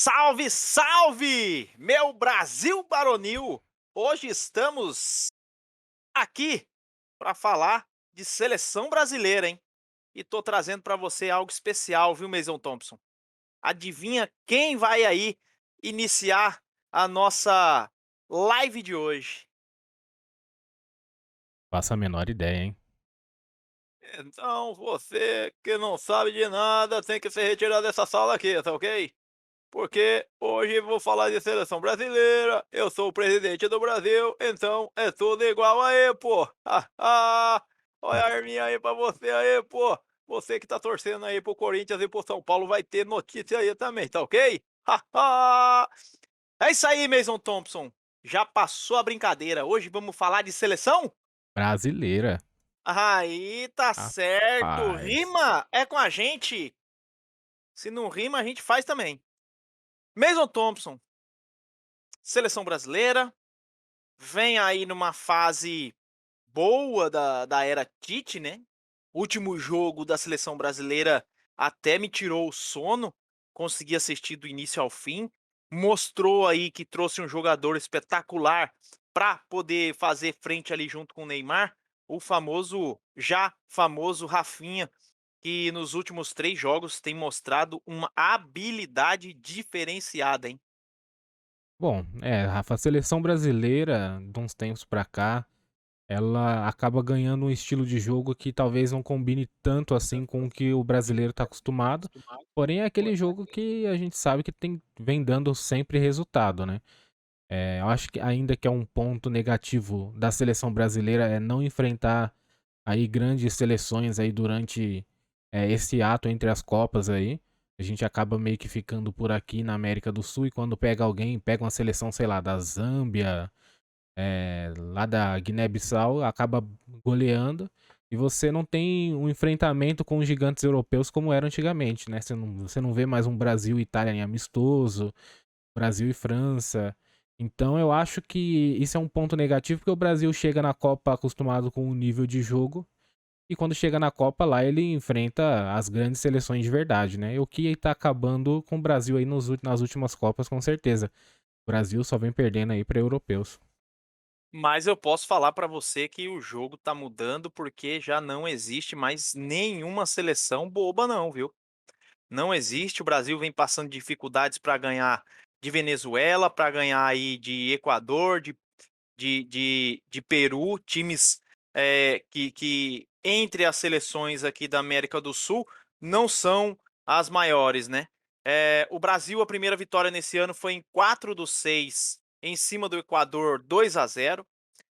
Salve, salve, meu Brasil baronil! Hoje estamos aqui para falar de seleção brasileira, hein? E tô trazendo para você algo especial, viu, Mason Thompson? Adivinha quem vai aí iniciar a nossa live de hoje? Faço a menor ideia, hein. Então, você que não sabe de nada tem que se retirar dessa sala aqui, tá ok? Porque hoje vou falar de seleção brasileira, eu sou o presidente do Brasil, então é tudo igual aí, pô. Olha a arminha aí pra você aí, pô. Você que tá torcendo aí pro Corinthians e pro São Paulo vai ter notícia aí também, tá ok? É isso aí, Mason Thompson. Já passou a brincadeira. Hoje vamos falar de seleção? Brasileira, Aí tá certo. rapaz. Rima é com a gente. Se não rima, a gente faz também. Mason Thompson, seleção brasileira, vem aí numa fase boa da era Tite, né? Último jogo da seleção brasileira até me tirou o sono, consegui assistir do início ao fim. Mostrou aí que trouxe um jogador espetacular para poder fazer frente ali junto com o Neymar, o famoso, já famoso Rafinha, que nos últimos 3 jogos tem mostrado uma habilidade diferenciada, hein? Bom, Rafa, a seleção brasileira, de uns tempos pra cá, ela acaba ganhando um estilo de jogo que talvez não combine tanto assim com o que o brasileiro tá acostumado, porém é aquele jogo que a gente sabe que vem dando sempre resultado, né. Eu acho que ainda que é um ponto negativo da seleção brasileira é não enfrentar aí grandes seleções aí durante, esse ato entre as copas aí. A gente acaba meio que ficando por aqui na América do Sul e quando pega alguém, pega uma seleção, sei lá, da Zâmbia, lá da Guiné-Bissau, acaba goleando e você não tem um enfrentamento com os gigantes europeus como era antigamente, né. Você não vê mais um Brasil e Itália em amistoso, Brasil e França. Então eu acho que isso é um ponto negativo, porque o Brasil chega na Copa acostumado com um nível de jogo e quando chega na Copa lá ele enfrenta as grandes seleções de verdade, né. O que tá acabando com o Brasil aí nas últimas Copas com certeza. O Brasil só vem perdendo aí pra europeus. Mas eu posso falar para você que o jogo tá mudando, porque já não existe mais nenhuma seleção boba não, viu. Não existe, o Brasil vem passando dificuldades para ganhar de Venezuela, para ganhar aí de Equador, de Peru, times, que entre as seleções aqui da América do Sul não são as maiores, né. O Brasil, a primeira vitória nesse ano foi em 4 dos 6 em cima do Equador, 2-0.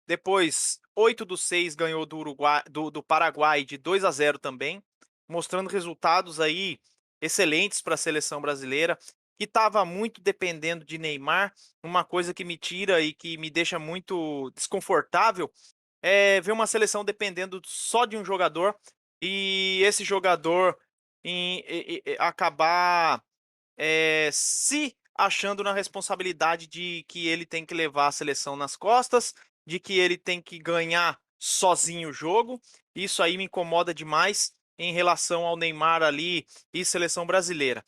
Depois, 8 dos 6 ganhou do Paraguai de 2-0 também, mostrando resultados aí excelentes para a seleção brasileira, que estava muito dependendo de Neymar. Uma coisa que me tira e que me deixa muito desconfortável é ver uma seleção dependendo só de um jogador e esse jogador acabar se achando na responsabilidade de que ele tem que levar a seleção nas costas, de que ele tem que ganhar sozinho o jogo. Isso aí me incomoda demais em relação ao Neymar ali e seleção brasileira.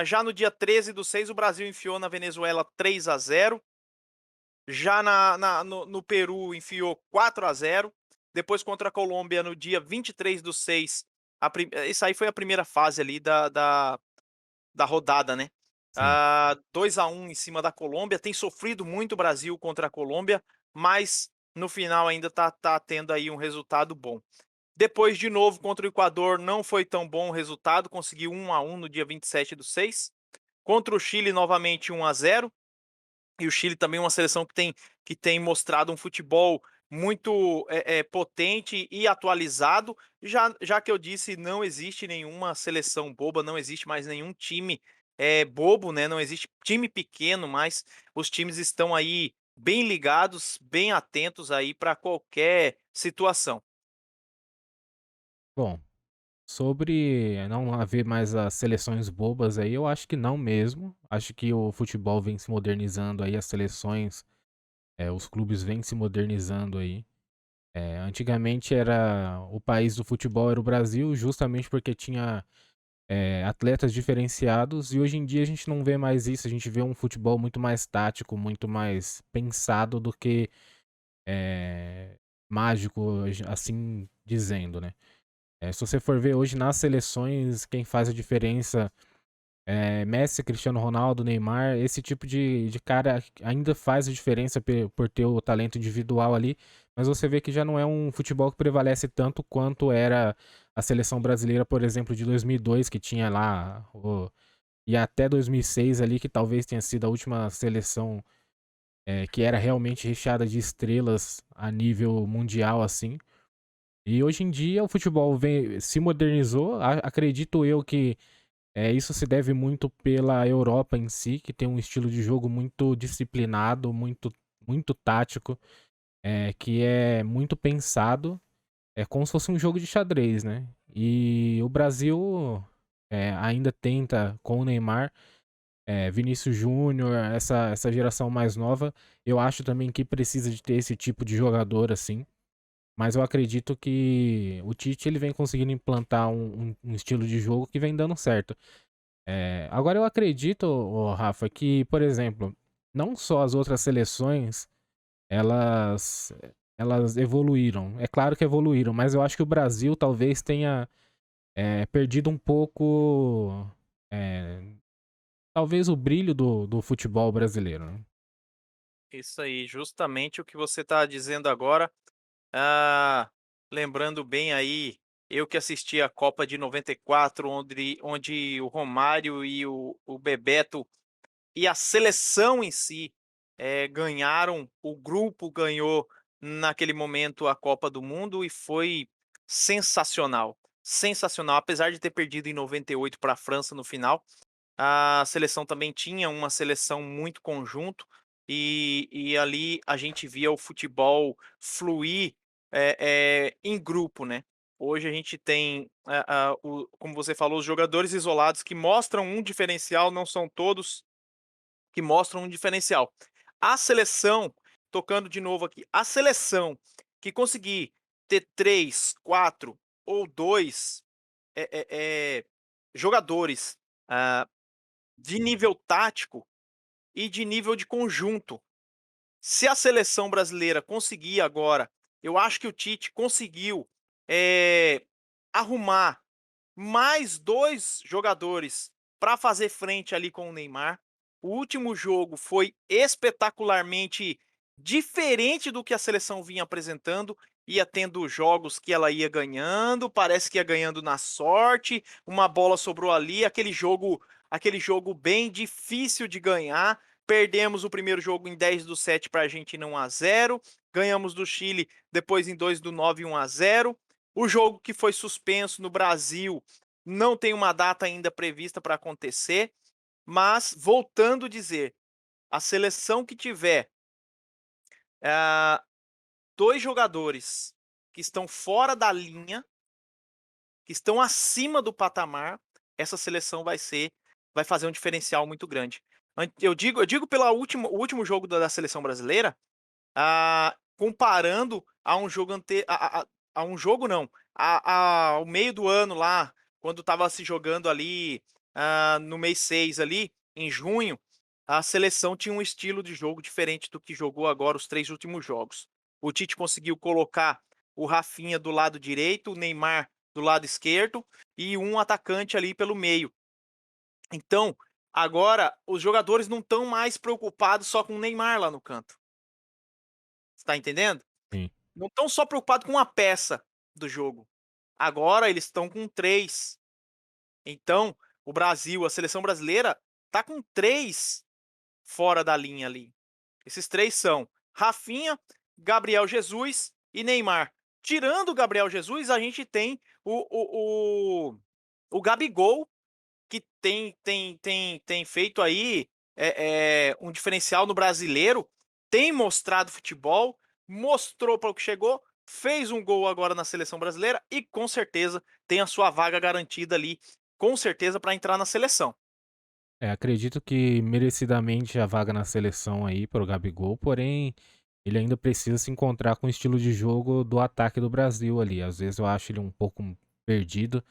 Já no dia 13/6, o Brasil enfiou na Venezuela 3-0. Já no Peru enfiou 4-0. Depois contra a Colômbia no dia 23/6. Isso aí foi a primeira fase ali da rodada, né. Sim. 2-1 em cima da Colômbia, tem sofrido muito o Brasil contra a Colômbia, mas no final ainda tá tendo aí um resultado bom. Depois de novo contra o Equador não foi tão bom o resultado, conseguiu 1-1 no dia 27/6. Contra o Chile novamente 1-0, e o Chile também é uma seleção que tem mostrado um futebol muito, potente e atualizado. Já que eu disse, não existe nenhuma seleção boba, não existe mais nenhum time, bobo, né, não existe time pequeno mais, os times estão aí bem ligados, bem atentos aí para qualquer situação. Bom, sobre não haver mais as seleções bobas aí, eu acho que não mesmo. Acho que o futebol vem se modernizando aí, as seleções, os clubes vêm se modernizando aí. Antigamente era o país do futebol era o Brasil, justamente porque tinha, atletas diferenciados, e hoje em dia a gente não vê mais isso, a gente vê um futebol muito mais tático, muito mais pensado do que, eh, mágico, assim dizendo, né. Se você for ver hoje nas seleções, quem faz a diferença Messi, Cristiano Ronaldo, Neymar, esse tipo de cara ainda faz a diferença por ter o talento individual ali, mas você vê que já não é um futebol que prevalece tanto quanto era a seleção brasileira, por exemplo, de 2002, que tinha lá e até 2006 ali, que talvez tenha sido a última seleção, que era realmente recheada de estrelas a nível mundial, assim. E hoje em dia o futebol se modernizou, acredito eu que isso se deve muito pela Europa em si, que tem um estilo de jogo muito disciplinado, muito tático, que é muito pensado, é como se fosse um jogo de xadrez, né. E o Brasil, ainda tenta com o Neymar, Vinícius Júnior, essa geração mais nova, eu acho também que precisa de ter esse tipo de jogador, assim, mas eu acredito que o Tite ele vem conseguindo implantar um estilo de jogo que vem dando certo. Agora eu acredito, Rafa, que, por exemplo, não só as outras seleções, elas elas evoluíram. É claro que evoluíram, mas eu acho que o Brasil talvez tenha, perdido um pouco, eh, talvez o brilho do futebol brasileiro, né. Isso aí, justamente o que você está dizendo agora. Ah, lembrando bem aí, eu que assisti a Copa de 94, onde o Romário e o Bebeto e a seleção em si, ganharam, o grupo ganhou naquele momento a Copa do Mundo e foi sensacional, sensacional. Apesar de ter perdido em 98 para a França no final, a seleção também tinha uma seleção muito conjunto, e ali a gente via o futebol fluir, em grupo, né. Hoje a gente tem, como você falou, os jogadores isolados que mostram um diferencial, não são todos que mostram um diferencial. A seleção, tocando de novo aqui, a seleção que conseguir ter 3, 4 ou 2 jogadores, ah, de nível tático e de nível de conjunto. Se a seleção brasileira conseguir agora, eu acho que o Tite conseguiu, arrumar mais 2 jogadores para fazer frente ali com o Neymar. O último jogo foi espetacularmente diferente do que a seleção vinha apresentando, ia tendo jogos que ela ia ganhando, parece que ia ganhando na sorte, uma bola sobrou ali, aquele jogo bem difícil de ganhar. Perdemos o primeiro jogo em 10/7 para a Argentina 1-0, ganhamos do Chile depois em 2/9 1-0. O jogo que foi suspenso no Brasil não tem uma data ainda prevista para acontecer, mas voltando a dizer, a seleção que tiver, ah, 2 jogadores que estão fora da linha, que estão acima do patamar, essa seleção vai fazer um diferencial muito grande. Eu digo pela última o último jogo da seleção brasileira, comparando a um jogo a um jogo não, ao meio do ano lá, quando estava se jogando ali, no mês 6 ali, em junho, a seleção tinha um estilo de jogo diferente do que jogou agora os 3 últimos jogos. O Tite conseguiu colocar o Rafinha do lado direito, o Neymar do lado esquerdo e um atacante ali pelo meio. Então, agora os jogadores não estão mais preocupados só com o Neymar lá no canto. Você tá entendendo? Sim. Não estão só preocupados com uma peça do jogo. Agora eles estão com 3. Então, o Brasil, a seleção brasileira, tá com 3 fora da linha ali. Esses 3 são Rafinha, Gabriel Jesus e Neymar. Tirando o Gabriel Jesus, a gente tem o Gabigol, que tem feito aí um diferencial no brasileiro, tem mostrado futebol, mostrou para o que chegou, fez um gol agora na seleção brasileira e com certeza tem a sua vaga garantida ali, com certeza para entrar na seleção. Acredito que merecidamente a vaga na seleção aí para o Gabigol, porém, ele ainda precisa se encontrar com o estilo de jogo do ataque do Brasil ali. Às vezes eu acho ele um pouco perdido.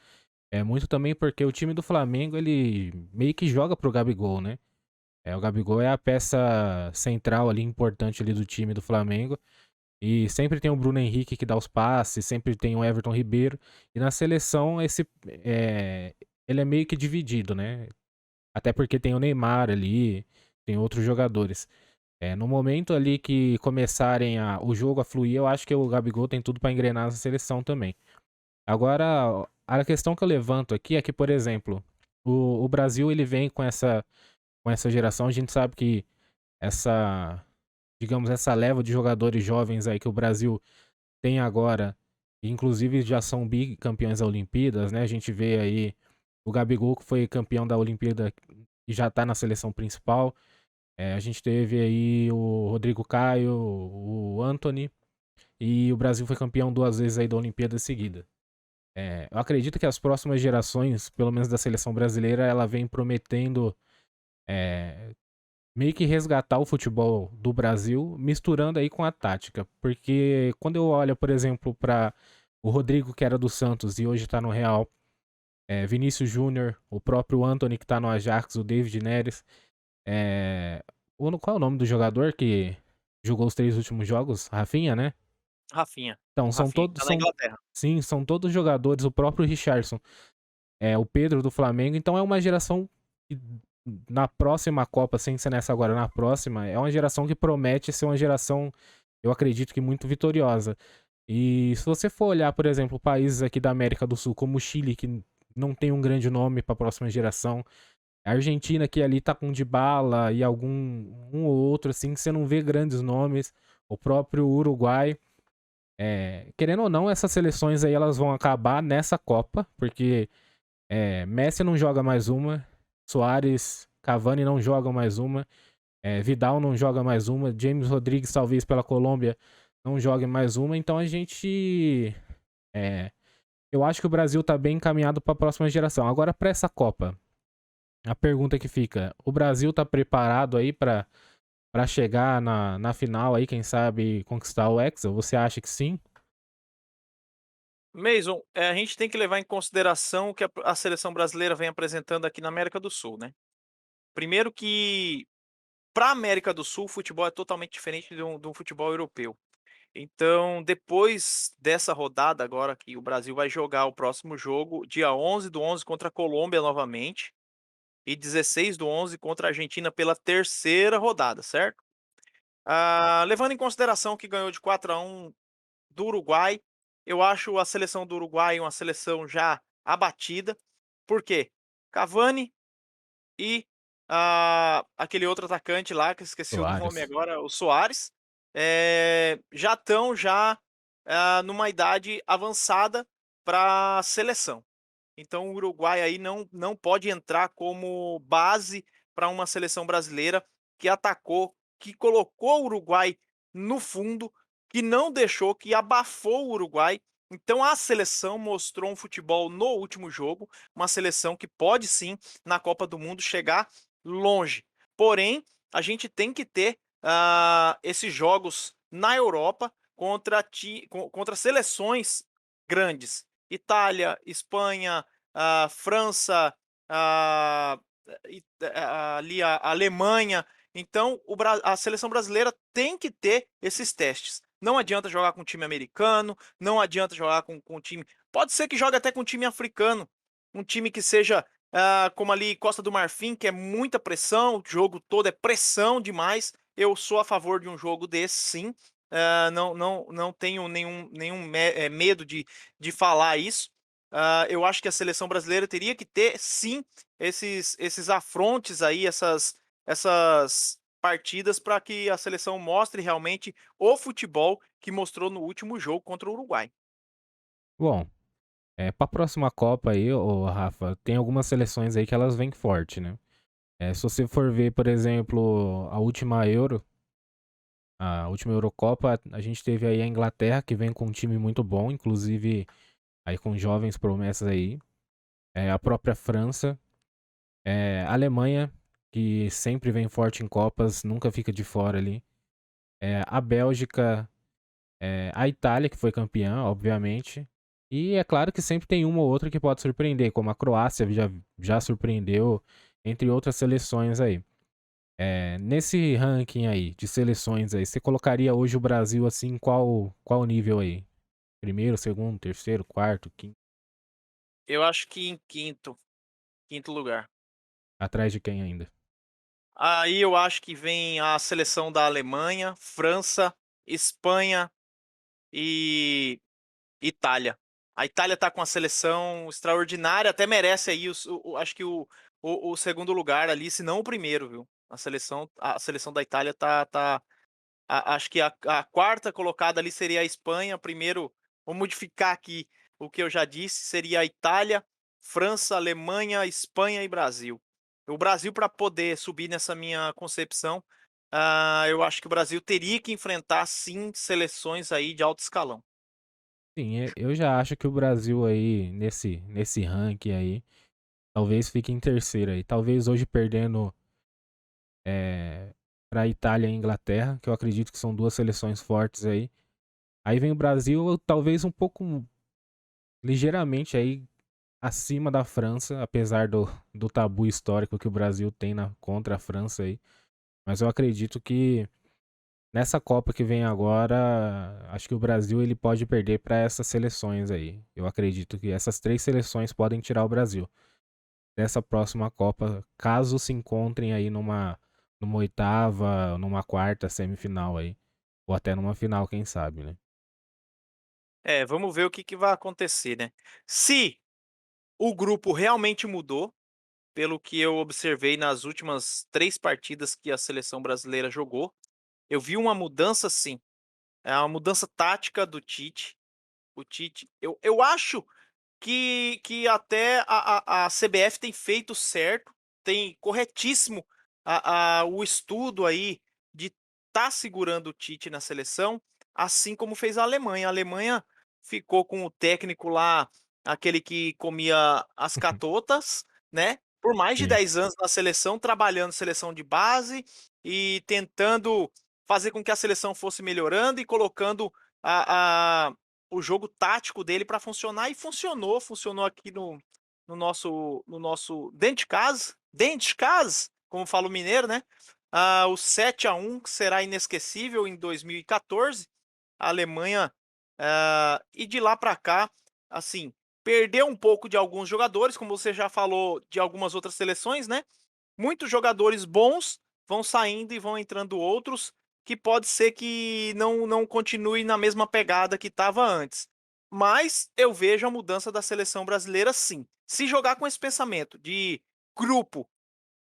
É muito também porque o time do Flamengo, ele meio que joga pro Gabigol, né. O Gabigol é a peça central ali, importante ali do time do Flamengo, e sempre tem o Bruno Henrique que dá os passes, sempre tem o Everton Ribeiro, e na seleção ele é meio que dividido, né, até porque tem o Neymar ali, tem outros jogadores. No momento ali que começarem o jogo a fluir, eu acho que o Gabigol tem tudo pra engrenar na seleção também. Agora, a questão que eu levanto aqui é que, por exemplo, o Brasil ele vem com essa geração, a gente sabe que essa, digamos, essa leva de jogadores jovens aí que o Brasil tem agora, inclusive já são bicampeões da Olimpíadas, né? A gente vê aí o Gabigol que foi campeão da Olimpíada e já tá na seleção principal. A gente teve aí o Rodrigo Caio, o Antony, e o Brasil foi campeão 2 vezes aí da Olimpíada seguida. Eu acredito que as próximas gerações, pelo menos da seleção brasileira, ela vem prometendo é, meio que resgatar o futebol do Brasil, misturando aí com a tática. Porque quando eu olho, por exemplo, para o Rodrigo, que era do Santos e hoje tá no Real, Vinícius Júnior, o próprio Antony, que tá no Ajax, o David Neres. É, qual é o nome do jogador que jogou os 3 últimos jogos? Rafinha, né? Rafinha. Então, O são Rafinha que todos. tá na Inglaterra. Sim, são todos jogadores, o próprio Richarlison. O Pedro do Flamengo. Então é uma geração que na próxima Copa, sem ser nessa agora, na próxima, é uma geração que promete ser uma geração, eu acredito que muito vitoriosa. E se você for olhar, por exemplo, países aqui da América do Sul, como o Chile, que não tem um grande nome para a próxima geração, a Argentina, que ali tá com Dybala e algum um ou outro, assim, que você não vê grandes nomes, o próprio Uruguai. Querendo ou não, essas seleções aí elas vão acabar nessa Copa, porque Messi não joga mais uma, Soares, Cavani não jogam mais uma, Vidal não joga mais uma, James Rodrigues, talvez pela Colômbia, não jogue mais uma. Então a gente. é, eu acho que o Brasil tá bem encaminhado para a próxima geração. Agora, para essa Copa, a pergunta que fica: o Brasil tá preparado aí para chegar na final aí, quem sabe conquistar o Hexa? Você acha que sim? Mason, a gente tem que levar em consideração o que a seleção brasileira vem apresentando aqui na América do Sul, né. Primeiro que, para a América do Sul, o futebol é totalmente diferente de um futebol europeu. Então, depois dessa rodada agora que o Brasil vai jogar o próximo jogo, dia 11/11 contra a Colômbia novamente, e 16/11 contra a Argentina pela terceira rodada, certo? Levando em consideração que ganhou de 4-1 do Uruguai, eu acho a seleção do Uruguai uma seleção já abatida. Por quê? Cavani e, aquele outro atacante lá, que eu esqueci o nome Soares. agora, o Soares, já estão numa idade avançada para a seleção. Então o Uruguai aí não pode entrar como base para uma seleção brasileira que atacou, que colocou o Uruguai no fundo, que não deixou, que abafou o Uruguai. Então a seleção mostrou um futebol no último jogo, uma seleção que pode sim, na Copa do Mundo, chegar longe. Porém, a gente tem que ter esses jogos na Europa contra seleções grandes. Itália, Espanha, França, ah, ali a Alemanha. Então, a seleção brasileira tem que ter esses testes. Não adianta jogar com time americano, não adianta jogar com time. Pode ser que jogue até com time africano, um time que seja como ali Costa do Marfim, que é muita pressão, o jogo todo é pressão demais. Eu sou a favor de um jogo desse, sim. Não tenho nenhum medo de falar isso. Eu acho que a seleção brasileira teria que ter, sim, esses afrontes aí, essas partidas para que a seleção mostre realmente o futebol que mostrou no último jogo contra o Uruguai. Bom, para a próxima Copa aí, ô Rafa, tem algumas seleções aí que elas vêm forte, né? Se você for ver, por exemplo, a última Eurocopa, a gente teve aí a Inglaterra, que vem com um time muito bom, inclusive aí com jovens promessas aí. A própria França, a Alemanha, que sempre vem forte em Copas, nunca fica de fora ali. A Bélgica, a Itália, que foi campeã, obviamente. E é claro que sempre tem uma ou outra que pode surpreender, como a Croácia já surpreendeu, entre outras seleções aí. Nesse ranking aí, de seleções aí, você colocaria hoje o Brasil, assim, em qual nível aí? Primeiro, segundo, terceiro, quarto, quinto? Eu acho que em quinto lugar. Atrás de quem ainda? Aí eu acho que vem a seleção da Alemanha, França, Espanha e Itália. A Itália tá com uma seleção extraordinária, até merece aí acho que o segundo lugar ali, se não o primeiro, viu. A seleção da Itália acho que a quarta colocada ali seria a Espanha, primeiro vou modificar aqui o que eu já disse, seria a Itália, França, Alemanha, Espanha e Brasil. O Brasil para poder subir nessa minha concepção, eu acho que o Brasil teria que enfrentar sim seleções aí de alto escalão. Sim, eu já acho que o Brasil aí, nesse ranking aí, talvez fique em terceiro aí. Talvez hoje perdendo, pra Itália e Inglaterra, que eu acredito que são 2 seleções fortes aí. Aí vem o Brasil, talvez um pouco ligeiramente aí acima da França, apesar do tabu histórico que o Brasil tem contra a França aí. Mas eu acredito que nessa Copa que vem agora, acho que o Brasil ele pode perder para essas seleções aí. Eu acredito que essas 3 seleções podem tirar o Brasil dessa próxima Copa, caso se encontrem aí numa oitava, numa quarta semifinal aí, ou até numa final, quem sabe, né. É, vamos ver o que vai acontecer, né. Se o grupo realmente mudou, pelo que eu observei nas últimas 3 partidas que a seleção brasileira jogou, eu vi uma mudança sim, é uma mudança tática do Tite. O Tite eu acho que até a CBF tem feito certo, tem corretíssimo o estudo aí de tá segurando o Tite na seleção, assim como fez a Alemanha. A Alemanha ficou com o técnico lá, aquele que comia as catotas, né, por mais de Sim. 10 anos na seleção, trabalhando seleção de base e tentando fazer com que a seleção fosse melhorando e colocando a o jogo tático dele para funcionar e funcionou aqui no nosso dentro de casa, como fala o mineiro, né. O 7-1 que será inesquecível em 2014, a Alemanha, e de lá para cá, assim, perdeu um pouco de alguns jogadores, como você já falou de algumas outras seleções, né, muitos jogadores bons vão saindo e vão entrando outros, que pode ser que não continue na mesma pegada que estava antes. Mas eu vejo a mudança da seleção brasileira sim. Se jogar com esse pensamento de grupo,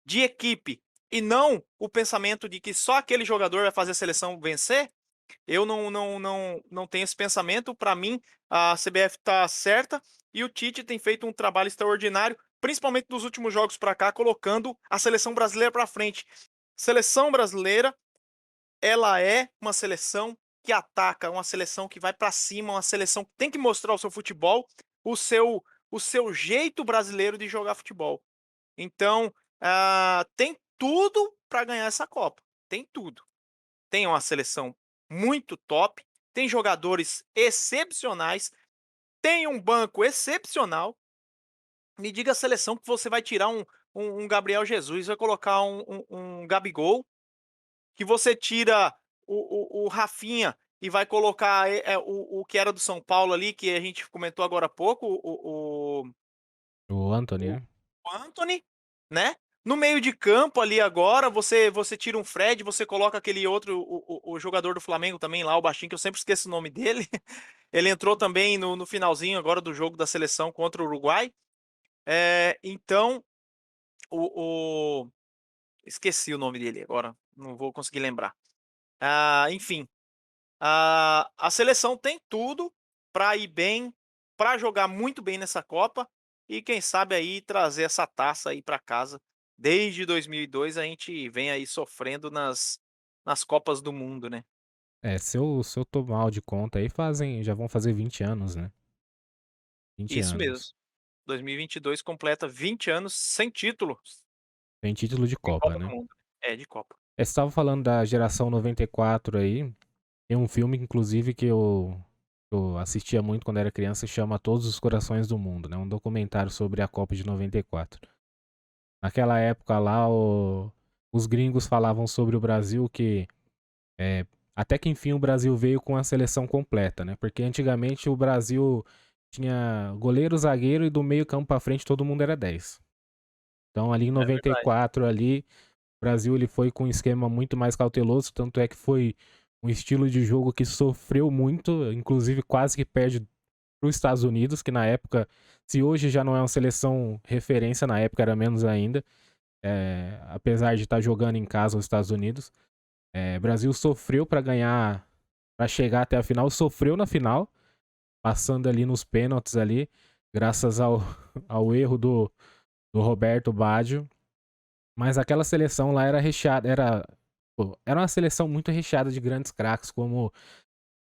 de equipe, e não o pensamento de que só aquele jogador vai fazer a seleção vencer, eu não tenho esse pensamento. Para mim, a CBF está certa e o Tite tem feito um trabalho extraordinário, principalmente nos últimos jogos para cá, colocando a seleção brasileira para frente. Seleção brasileira, ela é uma seleção que ataca, uma seleção que vai para cima, uma seleção que tem que mostrar o seu futebol, o seu o seu jeito brasileiro de jogar futebol. Então, tem tudo para ganhar essa Copa, tem tudo. Tem uma seleção muito top, tem jogadores excepcionais, tem um banco excepcional. Me diga a seleção que você vai tirar um Gabriel Jesus, vai colocar um Gabigol, que você tira o Rafinha e vai colocar o que era do São Paulo ali, que a gente comentou agora há pouco, O Antony, o né. Antony, né? No meio de campo ali agora, você tira um Fred, você coloca aquele outro, o jogador do Flamengo também lá, o baixinho, que eu sempre esqueço o nome dele. Ele entrou também no finalzinho agora do jogo da seleção contra o Uruguai. Então, o, o- esqueci o nome dele agora, não vou conseguir lembrar. Enfim, a seleção tem tudo para ir bem, para jogar muito bem nessa Copa e quem sabe aí trazer essa taça aí para casa. Desde 2002 a gente vem aí sofrendo nas Copas do Mundo, né. Se eu tô mal de conta aí já vão fazer 20 anos, né. 20 Isso mesmo. anos. 2022 completa 20 anos sem título Tem título de em Copa, Copa né. do Mundo. É, de Copa. Você estava falando da geração 94 aí, tem um filme inclusive que eu eu assistia muito quando era criança, chama Todos os Corações do Mundo, né, um documentário sobre a Copa de 94. Naquela época lá, os gringos falavam sobre o Brasil que, eh, até que enfim o Brasil veio com a seleção completa, né, porque antigamente o Brasil tinha goleiro, zagueiro e do meio campo pra frente todo mundo era 10. Então ali em É verdade. 94 ali, o Brasil ele foi com um esquema muito mais cauteloso, tanto é que foi um estilo de jogo que sofreu muito, inclusive quase que perde para os Estados Unidos, que na época, se hoje já não é uma seleção referência, na época era menos ainda, apesar de estar jogando em casa os Estados Unidos. Brasil sofreu para ganhar, para chegar até a final, sofreu na final, passando ali nos pênaltis ali, graças ao, ao erro do Roberto Baggio. Mas aquela seleção lá era recheada, pô, era uma seleção muito recheada de grandes craques, como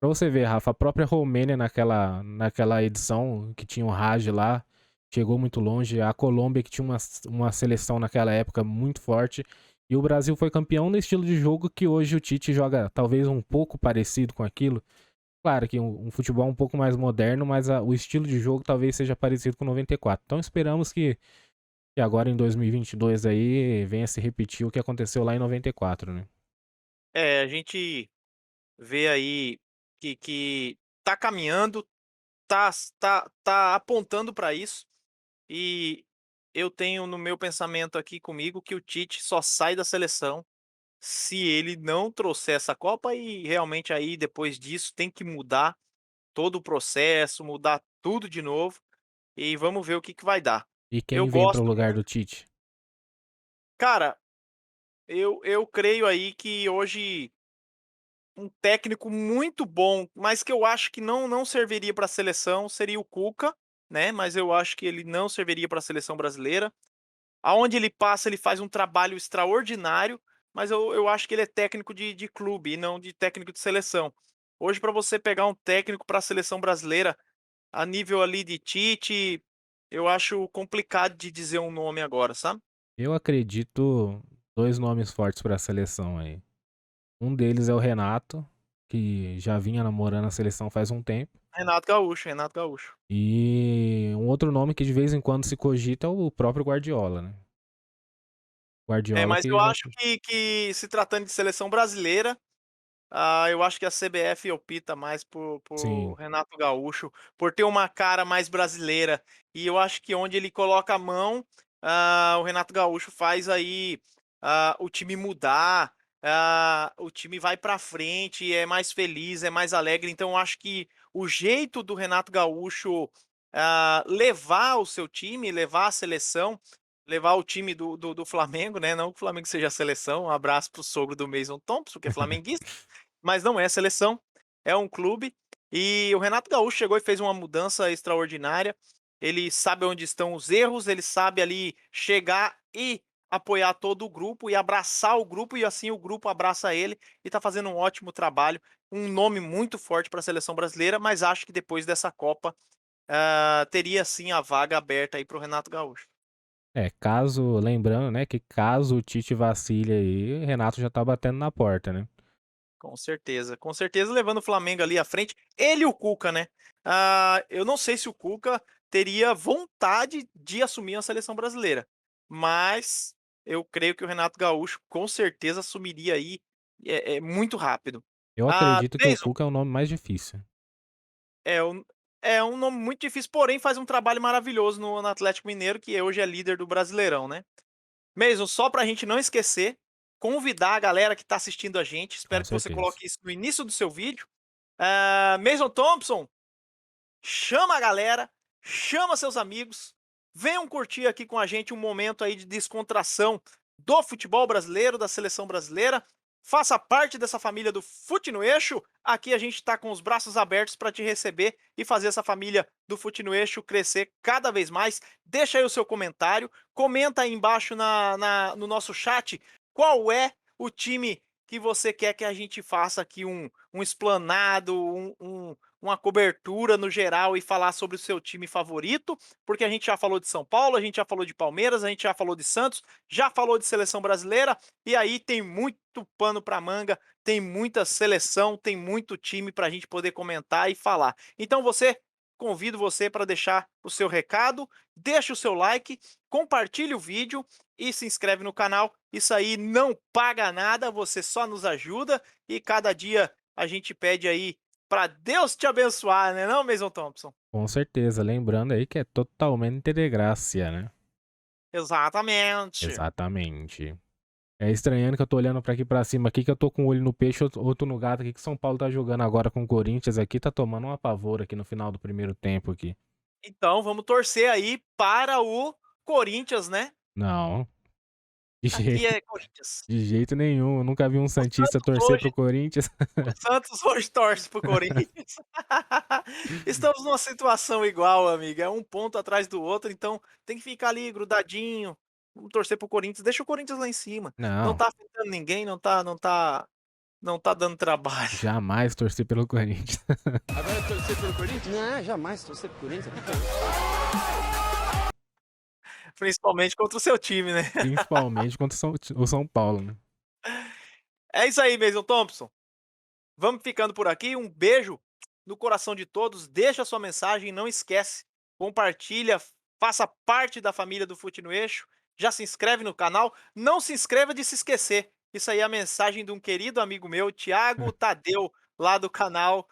pra você ver, Rafa, a própria Romênia naquela edição que tinha o Raj lá, chegou muito longe. A Colômbia que tinha uma seleção naquela época muito forte. E o Brasil foi campeão no estilo de jogo que hoje o Tite joga talvez um pouco parecido com aquilo. Claro que um futebol um pouco mais moderno, mas o estilo de jogo talvez seja parecido com 94. Então esperamos que agora em 2022 aí venha se repetir o que aconteceu lá em 94, né? É, a gente vê aí que tá caminhando, tá apontando para isso, e eu tenho no meu pensamento aqui comigo que o Tite só sai da seleção se ele não trouxer essa Copa, e realmente aí depois disso tem que mudar todo o processo, mudar tudo de novo, e vamos ver o que que vai dar. E Eu quem vem para o gosto lugar do muito, Tite? cara, eu creio aí que hoje um técnico muito bom, mas que eu acho que não serviria para a seleção, seria o Cuca, né, mas eu acho que ele não serviria para a seleção brasileira. Aonde ele passa, ele faz um trabalho extraordinário, mas eu acho que ele é técnico de clube e não de técnico de seleção. Hoje, para você pegar um técnico para a seleção brasileira, a nível ali de Tite, eu acho complicado de dizer um nome agora, sabe. Eu acredito 2 nomes fortes para a seleção aí. Um deles é o Renato, que já vinha namorando a seleção faz um tempo, Renato Gaúcho, Renato Gaúcho. e um outro nome que de vez em quando se cogita é o próprio Guardiola, né. É, Guardiola mas que eu já acho que se tratando de seleção brasileira, eu acho que a CBF opta mais por sim. Renato Gaúcho, por ter uma cara mais brasileira, e eu acho que onde ele coloca a mão, o Renato Gaúcho faz aí, o time mudar, o time vai pra frente, é mais feliz, é mais alegre, então eu acho que o jeito do Renato Gaúcho, levar o seu time, levar a seleção, levar o time do Flamengo, né, não que o Flamengo seja a seleção, um abraço para o sogro do Mason Thompson, que é flamenguista, mas não é seleção, é um clube. E o Renato Gaúcho chegou e fez uma mudança extraordinária. Ele sabe onde estão os erros, ele sabe ali chegar e apoiar todo o grupo e abraçar o grupo, e assim o grupo abraça ele, e tá fazendo um ótimo trabalho. Um nome muito forte para a seleção brasileira, mas acho que depois dessa Copa, teria sim a vaga aberta aí para o Renato Gaúcho. Caso lembrando, né, que caso o Tite vacile aí, Renato já tá batendo na porta, né. Com certeza levando o Flamengo ali à frente, ele e o Cuca, né. Eu não sei se o Cuca teria vontade de assumir a seleção brasileira, mas eu creio que o Renato Gaúcho com certeza assumiria aí, muito rápido. Eu acredito que o Mason, Cuca é o nome mais difícil. é um é um nome muito difícil, porém faz um trabalho maravilhoso no Atlético Mineiro, que hoje é líder do Brasileirão, né. Mason, só pra gente não esquecer, convidar a galera que tá assistindo a gente, Com espero que você certeza. coloque isso no início do seu vídeo. Mason Thompson, chama a galera, chama seus amigos, venham curtir aqui com a gente um momento aí de descontração do futebol brasileiro, da seleção brasileira. Faça parte dessa família do Fute no Eixo. Aqui a gente está com os braços abertos para te receber e fazer essa família do Fute no Eixo crescer cada vez mais. Deixa aí o seu comentário, comenta aí embaixo no nosso chat qual é o time que você quer que a gente faça aqui um explanado, uma cobertura no geral e falar sobre o seu time favorito, porque a gente já falou de São Paulo, a gente já falou de Palmeiras, a gente já falou de Santos, já falou de seleção brasileira, e aí tem muito pano para manga, tem muita seleção, tem muito time para a gente poder comentar e falar. Então convido você para deixar o seu recado, deixa o seu like, compartilhe o vídeo e se inscreve no canal. Isso aí não paga nada, você só nos ajuda e cada dia a gente pede aí para Deus te abençoar, né não, Mason Thompson? Com certeza, lembrando aí que é totalmente de graça, né. Exatamente. Exatamente. É estranhando que eu tô olhando pra aqui pra cima aqui, que eu tô com um olho no peixe, outro no gato aqui, que São Paulo tá jogando agora com o Corinthians aqui, tá tomando uma pavor aqui no final do primeiro tempo aqui. Então vamos torcer aí para o Corinthians, né? Não, de Aqui jeito é Corinthians. de jeito nenhum, eu nunca vi um O santista Santos torcer para hoje o Corinthians. O Santos hoje torce para o Corinthians. Estamos numa situação igual, amiga, é um ponto atrás do outro, então tem que ficar ali grudadinho, vamos torcer para o Corinthians, deixa o Corinthians lá em cima, não Não, tá afetando ninguém, não tá dando trabalho. jamais torcer pelo Corinthians. Agora torcer pelo Corinthians? Não, jamais torcer pro Corinthians. Principalmente contra o seu time, né. Principalmente contra o São Paulo, né. É isso aí, Mason Thompson, vamos ficando por aqui, um beijo no coração de todos, deixa sua mensagem, não esquece, compartilha, faça parte da família do Fute no Eixo, já se inscreve no canal, não se inscreva de se esquecer, isso aí é a mensagem de um querido amigo meu, Thiago Tadeu, lá do canal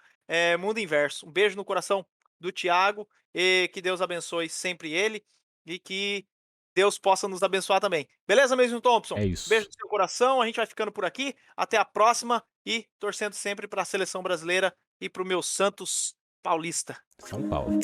Mundo Inverso. Um beijo no coração do Thiago e que Deus abençoe sempre ele e que Deus possa nos abençoar também. Beleza, Mason Thompson? É Beijo isso. no seu coração, a gente vai ficando por aqui, até a próxima e torcendo sempre para a seleção brasileira e para o meu Santos paulista. São Paulo.